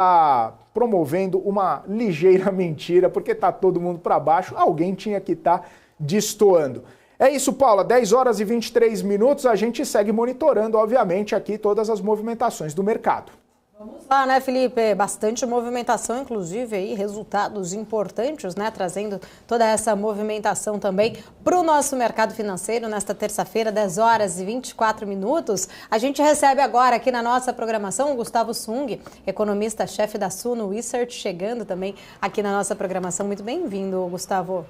está promovendo uma ligeira mentira, porque está todo mundo para baixo, alguém tinha que estar destoando. É isso, Paula, 10 horas e 23 minutos, a gente segue monitorando, obviamente, aqui todas as movimentações do mercado. Vamos lá, né, Felipe? Bastante movimentação, inclusive aí resultados importantes, né? Trazendo toda essa movimentação também para o nosso mercado financeiro nesta terça-feira, 10 horas e 24 minutos. A gente recebe agora aqui na nossa programação o Gustavo Sung, economista-chefe da Suno Research, chegando também aqui na nossa programação. Muito bem-vindo, Gustavo.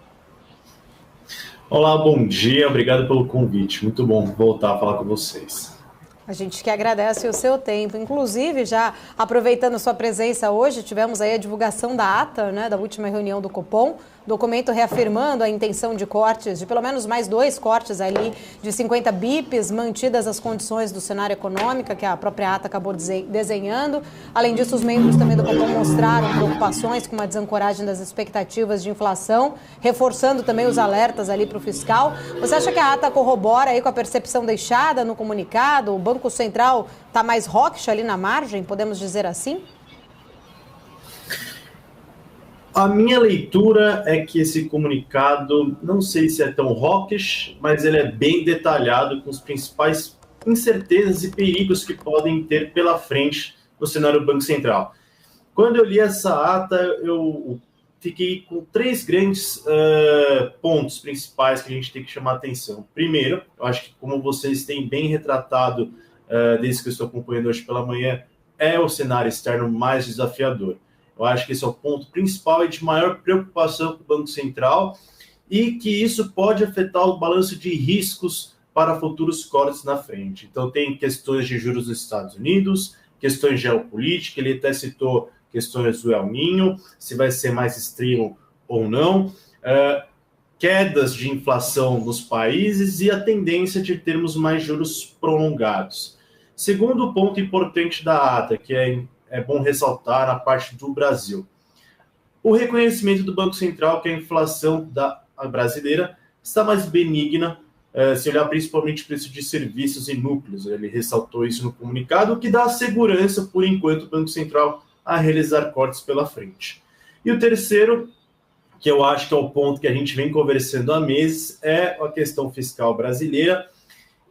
Olá, bom dia, obrigado pelo convite. Muito bom voltar a falar com vocês. A gente que agradece o seu tempo. Inclusive, já aproveitando sua presença hoje, tivemos aí a divulgação da ata, né, da última reunião do Copom, documento reafirmando a intenção de cortes, de pelo menos mais 2 cortes ali de 50 bips, mantidas as condições do cenário econômico que a própria ata acabou desenhando. Além disso, os membros também do Copom mostraram preocupações com uma desancoragem das expectativas de inflação, reforçando também os alertas ali para o fiscal. Você acha que a ata corrobora aí com a percepção deixada no comunicado? O Banco Central está mais hawkish ali na margem, podemos dizer assim? A minha leitura é que esse comunicado, não sei se é tão hawkish, mas ele é bem detalhado com os principais incertezas e perigos que podem ter pela frente no cenário do Banco Central. Quando eu li essa ata, eu fiquei com 3 grandes pontos principais que a gente tem que chamar a atenção. Primeiro, eu acho que como vocês têm bem retratado desde que eu estou acompanhando hoje pela manhã, é o cenário externo mais desafiador. Eu acho que esse é o ponto principal e de maior preocupação para o Banco Central e que isso pode afetar o balanço de riscos para futuros cortes na frente. Então, tem questões de juros nos Estados Unidos, questões geopolíticas, ele até citou questões do El Niño, se vai ser mais extremo ou não, quedas de inflação nos países e a tendência de termos mais juros prolongados. Segundo ponto importante da ata, que é bom ressaltar na parte do Brasil. O reconhecimento do Banco Central que a inflação brasileira está mais benigna, se olhar principalmente o preço de serviços e núcleos. Ele ressaltou isso no comunicado, o que dá segurança, por enquanto, o Banco Central a realizar cortes pela frente. E o terceiro, que eu acho que é o ponto que a gente vem conversando há meses, é a questão fiscal brasileira,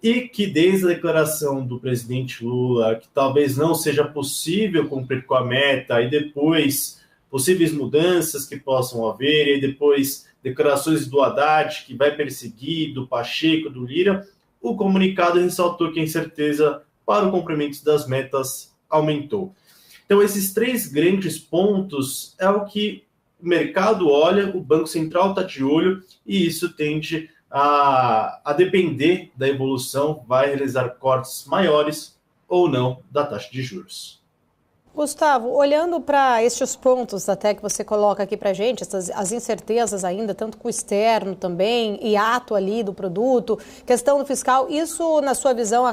e que desde a declaração do presidente Lula, que talvez não seja possível cumprir com a meta, e depois possíveis mudanças que possam haver, e depois declarações do Haddad, que vai perseguir, do Pacheco, do Lira, o comunicado ressaltou que a incerteza para o cumprimento das metas aumentou. Então, esses 3 grandes pontos é o que o mercado olha, o Banco Central está de olho, e isso tende a depender da evolução, vai realizar cortes maiores ou não da taxa de juros. Gustavo, olhando para estes pontos até que você coloca aqui para a gente, as incertezas ainda, tanto com o externo também, hiato ali do produto, questão do fiscal, isso na sua visão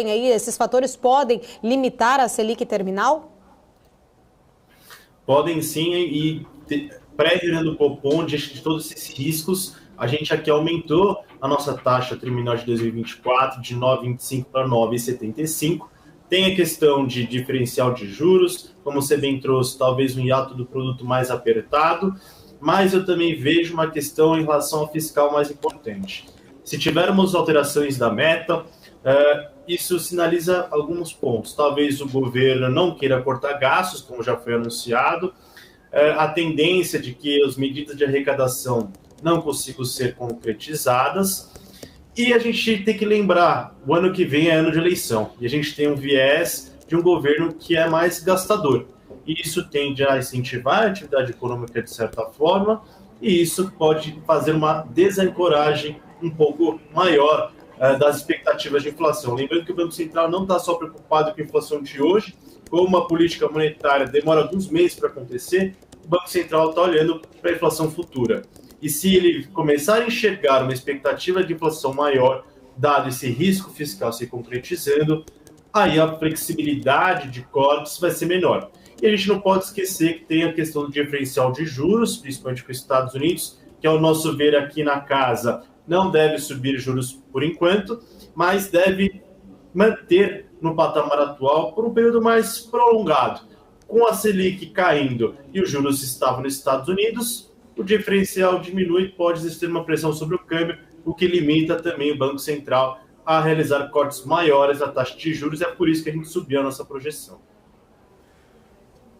esses fatores podem limitar a Selic terminal? Podem sim, e pré-reunião do Copom, diante de todos esses riscos, a gente aqui aumentou a nossa taxa terminal de 2024 de 9,25 para 9,75. Tem a questão de diferencial de juros, como você bem trouxe, talvez um hiato do produto mais apertado, mas eu também vejo uma questão em relação ao fiscal mais importante. Se tivermos alterações da meta, isso sinaliza alguns pontos. Talvez o governo não queira cortar gastos, como já foi anunciado, a tendência de que as medidas de arrecadação não consigam ser concretizadas, e a gente tem que lembrar, o ano que vem é ano de eleição, e a gente tem um viés de um governo que é mais gastador, e isso tende a incentivar a atividade econômica de certa forma, e isso pode fazer uma desancoragem um pouco maior das expectativas de inflação. Lembrando que o Banco Central não está só preocupado com a inflação de hoje, como a política monetária demora alguns meses para acontecer, o Banco Central está olhando para a inflação futura. E se ele começar a enxergar uma expectativa de inflação maior, dado esse risco fiscal se concretizando, aí a flexibilidade de cortes vai ser menor. E a gente não pode esquecer que tem a questão do diferencial de juros, principalmente com os Estados Unidos, que ao nosso ver aqui na casa não deve subir juros por enquanto, mas deve manter no patamar atual por um período mais prolongado. Com a Selic caindo e os juros estavam nos Estados Unidos, o diferencial diminui e pode existir uma pressão sobre o câmbio, o que limita também o Banco Central a realizar cortes maiores na taxa de juros. É por isso que a gente subiu a nossa projeção.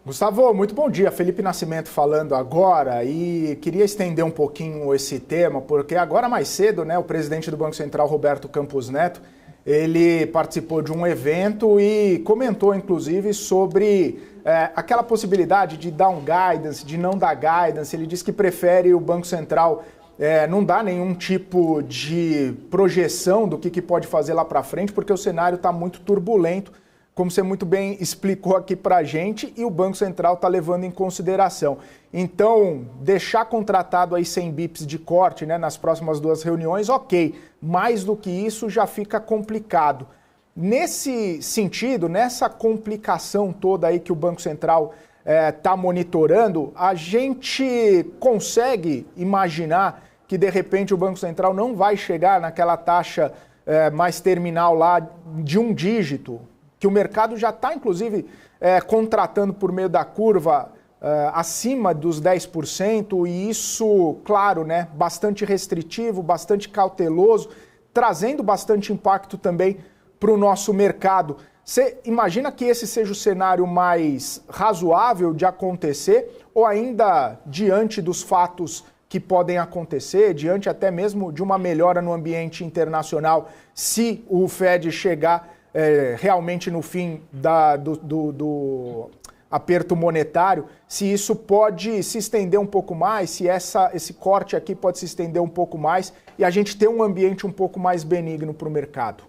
Gustavo, muito bom dia. Felipe Nascimento falando agora e queria estender um pouquinho esse tema, porque agora mais cedo, né, o presidente do Banco Central, Roberto Campos Neto, ele participou de um evento e comentou, inclusive, sobre aquela possibilidade de dar um guidance, de não dar guidance. Ele disse que prefere o Banco Central não dar nenhum tipo de projeção do que pode fazer lá para frente, porque o cenário está muito turbulento, como você muito bem explicou aqui para a gente, e o Banco Central está levando em consideração. Então, deixar contratado aí 100 bips de corte, né, nas próximas 2 reuniões, ok. Mais do que isso já fica complicado. Nesse sentido, nessa complicação toda aí que o Banco Central está monitorando, a gente consegue imaginar que, de repente, o Banco Central não vai chegar naquela taxa mais terminal lá de 1 dígito, que o mercado já está, inclusive, contratando por meio da curva acima dos 10%, e isso, claro, né, bastante restritivo, bastante cauteloso, trazendo bastante impacto também para o nosso mercado. Você imagina que esse seja o cenário mais razoável de acontecer, ou ainda diante dos fatos que podem acontecer, diante até mesmo de uma melhora no ambiente internacional, se o Fed chegar realmente no fim do aperto monetário, se isso pode se estender um pouco mais, se esse corte aqui pode se estender um pouco mais e a gente ter um ambiente um pouco mais benigno para o mercado?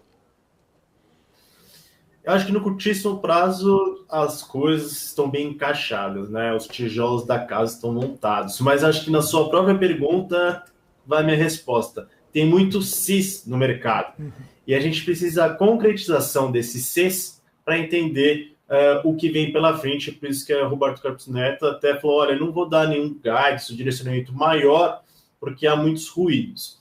Eu acho que no curtíssimo prazo as coisas estão bem encaixadas, né? Os tijolos da casa estão montados. Mas acho que na sua própria pergunta vai a minha resposta. Tem muito cis no mercado. E a gente precisa da concretização desses cis para entender o que vem pela frente. Por isso que o Roberto Campos Neto até falou, olha, não vou dar nenhum guidance, um direcionamento maior, porque há muitos ruídos.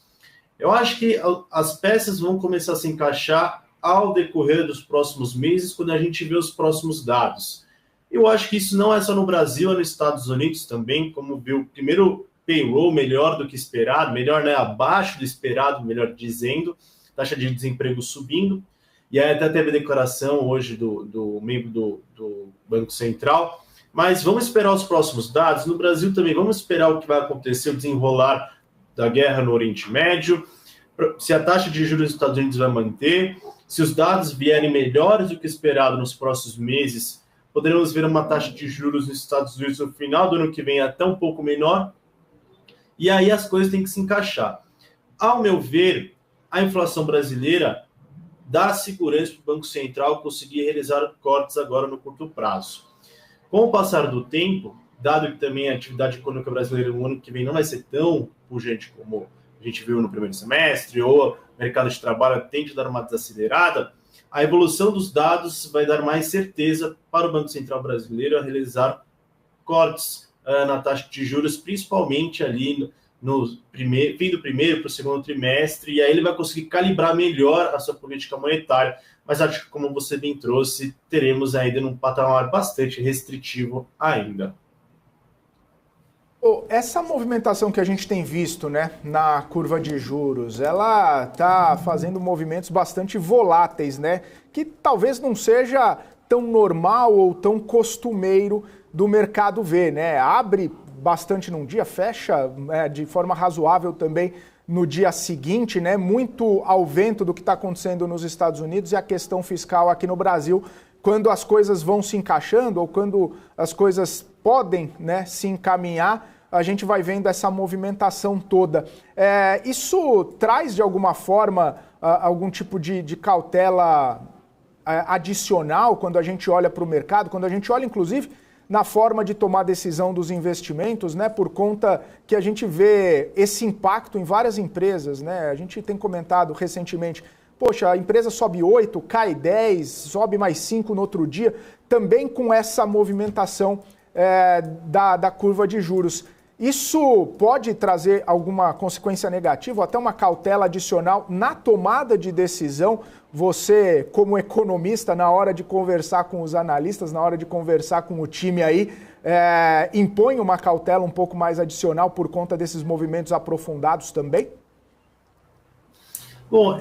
Eu acho que as peças vão começar a se encaixar ao decorrer dos próximos meses, quando a gente vê os próximos dados. Eu acho que isso não é só no Brasil, é nos Estados Unidos também, como viu o primeiro payroll melhor do que esperado, melhor, né, abaixo do esperado, melhor dizendo, taxa de desemprego subindo, e aí até teve a declaração hoje do membro do Banco Central, mas vamos esperar os próximos dados. No Brasil também, vamos esperar o que vai acontecer, o desenrolar da guerra no Oriente Médio, se a taxa de juros dos Estados Unidos vai manter, se os dados vierem melhores do que esperado nos próximos meses, poderemos ver uma taxa de juros nos Estados Unidos no final do ano que vem até um pouco menor, e aí as coisas têm que se encaixar. Ao meu ver, a inflação brasileira dá segurança para o Banco Central conseguir realizar cortes agora no curto prazo. Com o passar do tempo, dado que também a atividade econômica brasileira no ano que vem não vai ser tão pujante como a gente viu no primeiro semestre, ou o mercado de trabalho tende a dar uma desacelerada, a evolução dos dados vai dar mais certeza para o Banco Central brasileiro a realizar cortes na taxa de juros, principalmente ali no fim do primeiro para o segundo trimestre, e aí ele vai conseguir calibrar melhor a sua política monetária. Mas acho que, como você bem trouxe, teremos ainda num patamar bastante restritivo ainda. Essa movimentação que a gente tem visto, né, na curva de juros, ela está fazendo movimentos bastante voláteis, né, que talvez não seja tão normal ou tão costumeiro do mercado ver, né? Abre bastante num dia, fecha de forma razoável também no dia seguinte, né? Muito ao vento do que está acontecendo nos Estados Unidos e a questão fiscal aqui no Brasil, quando as coisas vão se encaixando ou quando as coisas podem, né, se encaminhar, a gente vai vendo essa movimentação toda. Isso traz, de alguma forma, algum tipo de cautela adicional quando a gente olha para o mercado, quando a gente olha, inclusive, na forma de tomar decisão dos investimentos, né, por conta que a gente vê esse impacto em várias empresas, né? A gente tem comentado recentemente, poxa, a empresa sobe 8, cai 10, sobe mais 5 no outro dia, também com essa movimentação da curva de juros. Isso pode trazer alguma consequência negativa ou até uma cautela adicional na tomada de decisão? Você, como economista, na hora de conversar com os analistas, na hora de conversar com o time aí, impõe uma cautela um pouco mais adicional por conta desses movimentos aprofundados também? Bom,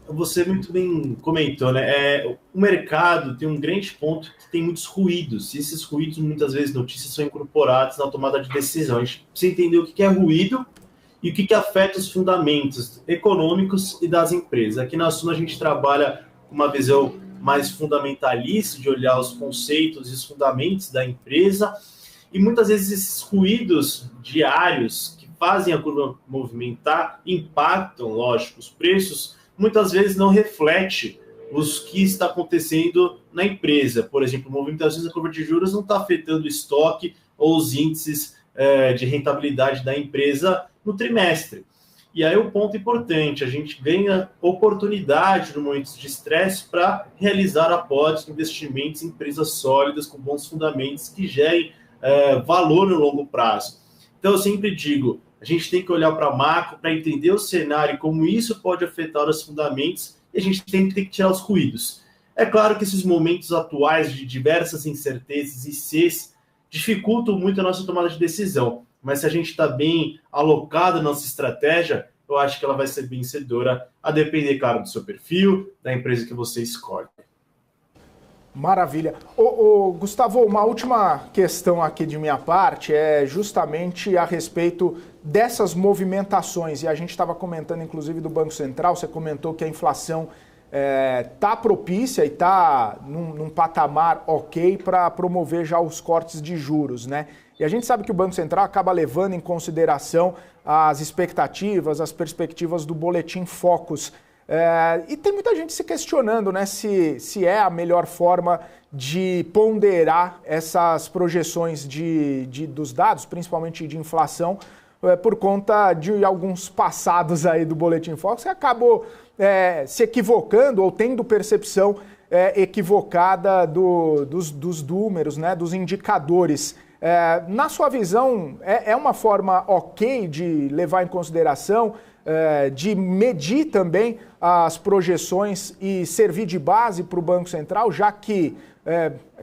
você muito bem comentou, né? O mercado tem um grande ponto que tem muitos ruídos, e esses ruídos, muitas vezes, notícias são incorporadas na tomada de decisão. A gente precisa entender o que é ruído e o que afeta os fundamentos econômicos e das empresas. Aqui na Suno a gente trabalha com uma visão mais fundamentalista, de olhar os conceitos e os fundamentos da empresa, e muitas vezes esses ruídos diários fazem a curva movimentar, impactam, lógico, os preços, muitas vezes não reflete os que está acontecendo na empresa. Por exemplo, movimentações da curva de juros não está afetando o estoque ou os índices de rentabilidade da empresa no trimestre. E aí o ponto importante, a gente ganha oportunidade no momento de estresse para realizar aportes, investimentos em empresas sólidas, com bons fundamentos, que gerem valor no longo prazo. Então eu sempre digo, a gente tem que olhar para macro, para entender o cenário, como isso pode afetar os fundamentos, e a gente tem que tirar os ruídos. É claro que esses momentos atuais de diversas incertezas e Cs dificultam muito a nossa tomada de decisão, mas se a gente está bem alocado na nossa estratégia, eu acho que ela vai ser vencedora, a depender, claro, do seu perfil, da empresa que você escolhe. Maravilha. Gustavo, uma última questão aqui de minha parte é justamente a respeito dessas movimentações. E a gente estava comentando, inclusive, do Banco Central, você comentou que a inflação está propícia e está num patamar ok para promover já os cortes de juros, né? E a gente sabe que o Banco Central acaba levando em consideração as expectativas, as perspectivas do Boletim Focus. E tem muita gente se questionando, né, se é a melhor forma de ponderar essas projeções dos dados, principalmente de inflação, por conta de alguns passados aí do Boletim Focus, que acabou se equivocando ou tendo percepção equivocada dos números, né, dos indicadores. Na sua visão, é uma forma ok de levar em consideração, de medir também as projeções e servir de base para o Banco Central, já que,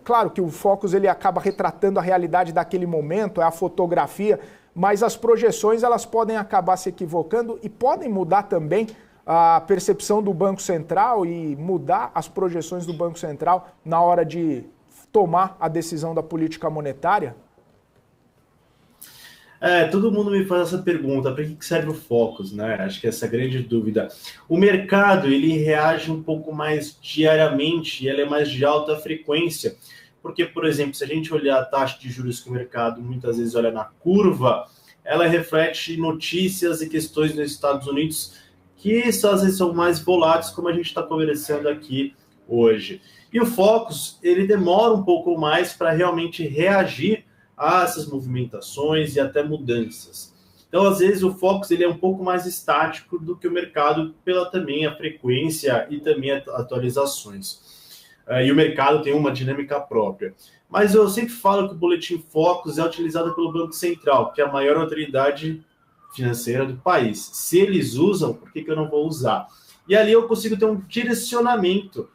claro que o Focus ele acaba retratando a realidade daquele momento, é a fotografia, mas as projeções elas podem acabar se equivocando e podem mudar também a percepção do Banco Central e mudar as projeções do Banco Central na hora de tomar a decisão da política monetária? Todo mundo me faz essa pergunta, para que serve o Focus, né? Acho que essa é a grande dúvida. O mercado, ele reage um pouco mais diariamente, e ele é mais de alta frequência, porque, por exemplo, se a gente olhar a taxa de juros que o mercado muitas vezes olha na curva, ela reflete notícias e questões nos Estados Unidos que às vezes são mais voláteis, como a gente está conversando aqui hoje. E o Focus, ele demora um pouco mais para realmente reagir a essas movimentações e até mudanças. Então, às vezes, o Focus ele é um pouco mais estático do que o mercado, pela também a frequência e também atualizações. E o mercado tem uma dinâmica própria. Mas eu sempre falo que o Boletim Focus é utilizado pelo Banco Central, que é a maior autoridade financeira do país. Se eles usam, por que eu não vou usar? E ali eu consigo ter um direcionamento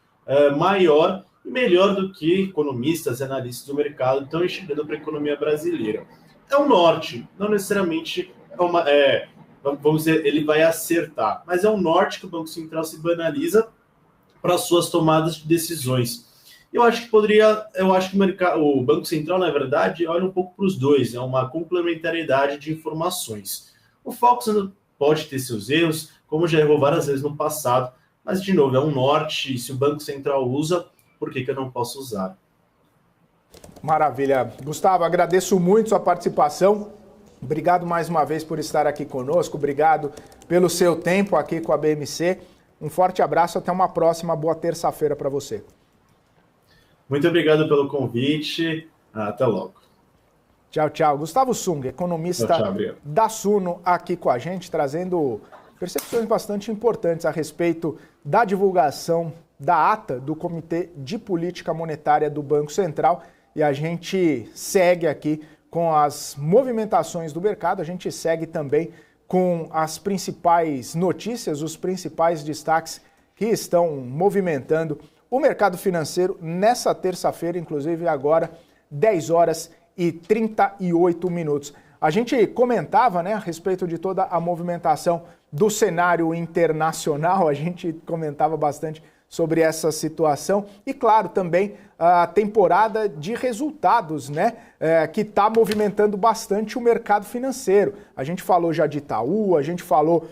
maior e melhor do que economistas e analistas do mercado estão enxergando para a economia brasileira. É um norte, não necessariamente vamos dizer, ele vai acertar, mas é um norte que o Banco Central se banaliza para suas tomadas de decisões. Eu acho que o Banco Central, na verdade, olha um pouco para os dois, é uma complementariedade de informações. O Focus pode ter seus erros, como já errou várias vezes no passado, mas, de novo, é um norte, e se o Banco Central usa, por que eu não posso usar? Maravilha. Gustavo, agradeço muito sua participação. Obrigado mais uma vez por estar aqui conosco. Obrigado pelo seu tempo aqui com a BMC. Um forte abraço, até uma próxima. Boa terça-feira para você. Muito obrigado pelo convite. Até logo. Tchau, tchau. Gustavo Sung, economista da Suno, aqui com a gente, trazendo percepções bastante importantes a respeito da divulgação da ata do Comitê de Política Monetária do Banco Central. E a gente segue aqui com as movimentações do mercado, a gente segue também com as principais notícias, os principais destaques que estão movimentando o mercado financeiro nessa terça-feira, inclusive agora, 10 horas e 38 minutos. A gente comentava, né, a respeito de toda a movimentação do cenário internacional, a gente comentava bastante sobre essa situação e, claro, também a temporada de resultados, né, que está movimentando bastante o mercado financeiro. A gente falou já de Itaú, a gente falou